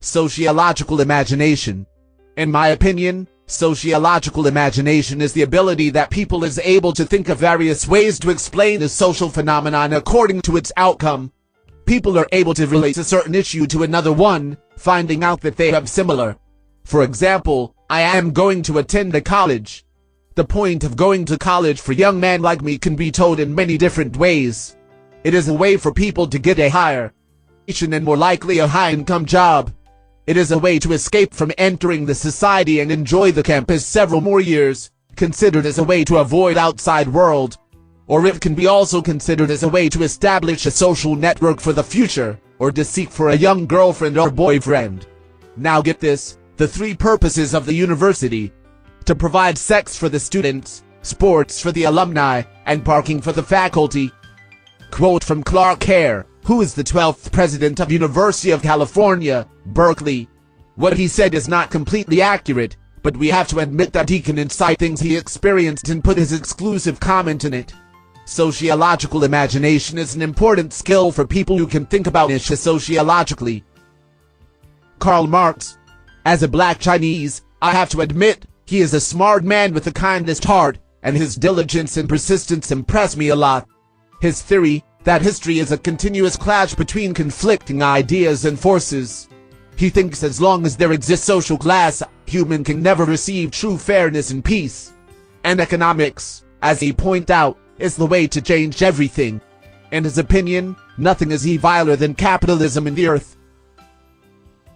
Sociological imagination. In my opinion, sociological imagination is the ability that people is able to think of various ways to explain a social phenomenon according to its outcome. People are able to relate a certain issue to another one, finding out that they have similar. For example, I am going to attend a college. The point of going to college for young men like me can be told in many different ways. It is a way for people to get a higher education and more likely a high-income job. It is a way to escape from entering the society and enjoy the campus several more years, considered as a way to avoid outside world. Or it can be also considered as a way to establish a social network for the future, or to seek for a young girlfriend or boyfriend. Now get this, the three purposes of the university: to provide sex for the students, sports for the alumni, and parking for the faculty. Quote from Clark Hare, who is the 12th president of University of California, Berkeley. What he said is not completely accurate, but we have to admit that he can incite things he experienced and put his exclusive comment in it. Sociological imagination is an important skill for people who can think about issues sociologically. Karl Marx. As a black Chinese, I have to admit, he is a smart man with the kindest heart, and his diligence and persistence impress me a lot. His theory, that history is a continuous clash between conflicting ideas and forces. He thinks as long as there exists social class, human can never receive true fairness and peace. And economics, as he points out, is the way to change everything. In his opinion, nothing is eviler than capitalism in the earth.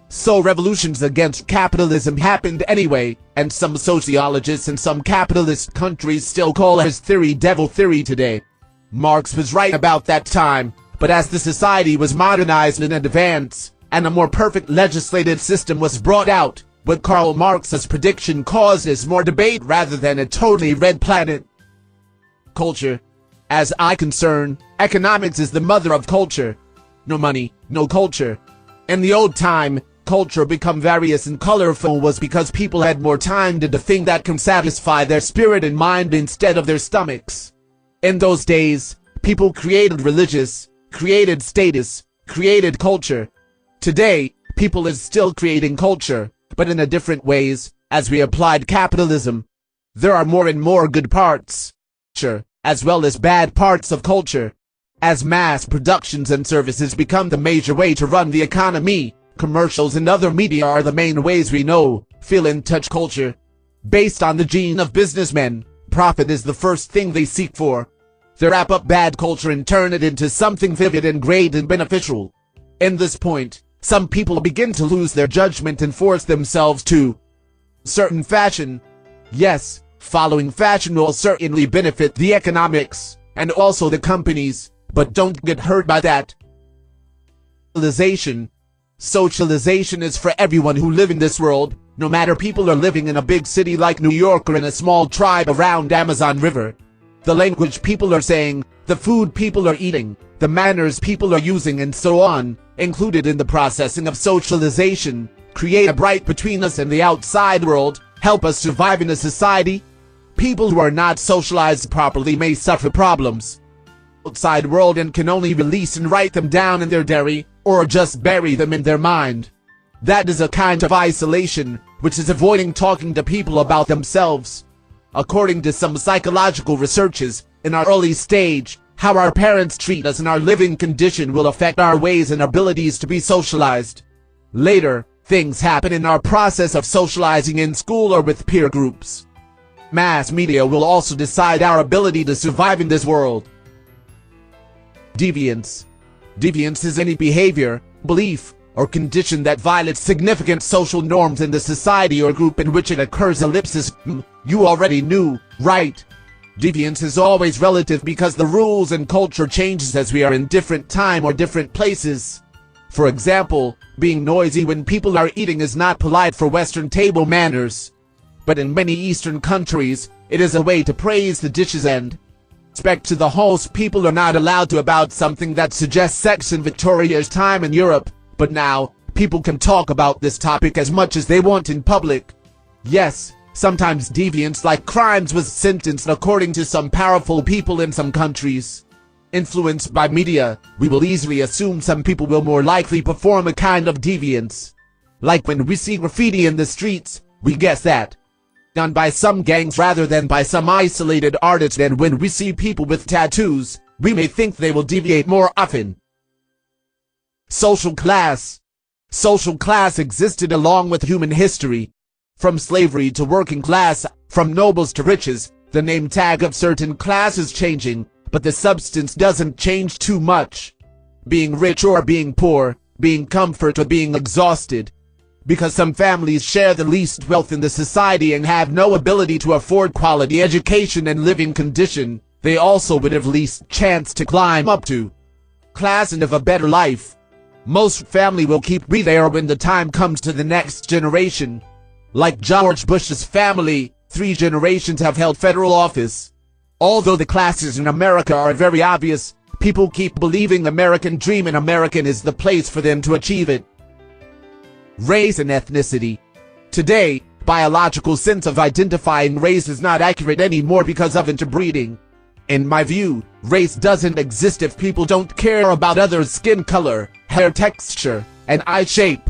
So revolutions against capitalism happened anyway, and some sociologists in some capitalist countries still call his theory devil theory today. Marx was right about that time, but as the society was modernized and advanced, and a more perfect legislative system was brought out, what Karl Marx's prediction caused is more debate rather than a totally red planet. Culture. As I concern, economics is the mother of culture. No money, no culture. In the old time, culture become various and colorful was because people had more time to do things that can satisfy their spirit and mind instead of their stomachs. In those days, people created religious, created status, created culture. Today, people is still creating culture, but in a different ways, as we applied capitalism. There are more and more good parts, as well as bad parts of culture. As mass productions and services become the major way to run the economy, commercials and other media are the main ways we know, feel and touch culture. Based on the gene of businessmen, profit is the first thing they seek for. They wrap up bad culture and turn it into something vivid and great and beneficial. In this point, some people begin to lose their judgment and force themselves to certain fashion. Yes, following fashion will certainly benefit the economics, and also the companies, but don't get hurt by that. Socialization. Socialization is for everyone who live in this world, no matter people are living in a big city like New York or in a small tribe around Amazon River. The language people are saying, the food people are eating, the manners people are using and so on, included in the processing of socialization, create a break between us and the outside world, help us survive in a society. People who are not socialized properly may suffer problems outside world and can only release and write them down in their diary, or just bury them in their mind. That is a kind of isolation, which is avoiding talking to people about themselves. According to some psychological researches, in our early stage, how our parents treat us and our living condition will affect our ways and abilities to be socialized. Later, things happen in our process of socializing in school or with peer groups. Mass media will also decide our ability to survive in this world. Deviance. Deviance is any behavior, belief, or condition that violates significant social norms in the society or group in which it occurs. Ellipsis. You already knew, right? Deviance is always relative because the rules and culture changes as we are in different time or different places. For example, being noisy when people are eating is not polite for Western table manners. But in many Eastern countries, it is a way to praise the dishes and respect to the host. People are not allowed to about something that suggests sex in Victoria's time in Europe, but now, people can talk about this topic as much as they want in public. Yes, sometimes deviance like crimes was sentenced according to some powerful people in some countries. Influenced by media, we will easily assume some people will more likely perform a kind of deviance. Like when we see graffiti in the streets, we guess that done by some gangs rather than by some isolated artist, and when we see people with tattoos, we may think they will deviate more often. Social class. Social class existed along with human history. From slavery to working class, from nobles to riches, the name tag of certain class is changing, but the substance doesn't change too much. Being rich or being poor, being comfort or being exhausted. Because some families share the least wealth in the society and have no ability to afford quality education and living condition, they also would have least chance to climb up to class and have a better life. Most family will keep be there when the time comes to the next generation. Like George Bush's family, 3 generations have held federal office. Although the classes in America are very obvious, people keep believing American dream and American is the place for them to achieve it. Race and ethnicity. Today, biological sense of identifying race is not accurate anymore because of interbreeding. In my view, race doesn't exist if people don't care about others' skin color, hair texture, and eye shape.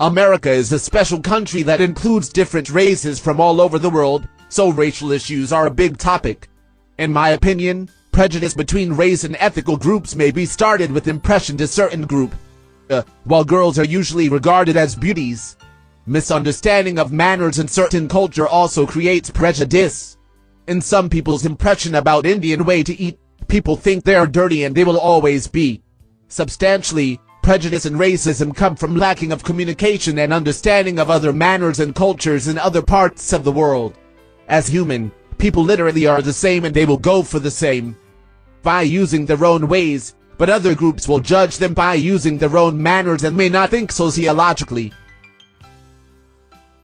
America is a special country that includes different races from all over the world, so racial issues are a big topic. In my opinion, prejudice between race and ethical groups may be started with impression to certain group. While girls are usually regarded as beauties, misunderstanding of manners in certain culture also creates prejudice. In some people's impression about Indian way to eat, people think they're dirty and they will always be. Substantially, prejudice and racism come from lacking of communication and understanding of other manners and cultures in other parts of the world. As human, people literally are the same and they will go for the same by using their own ways, but other groups will judge them by using their own manners and may not think sociologically.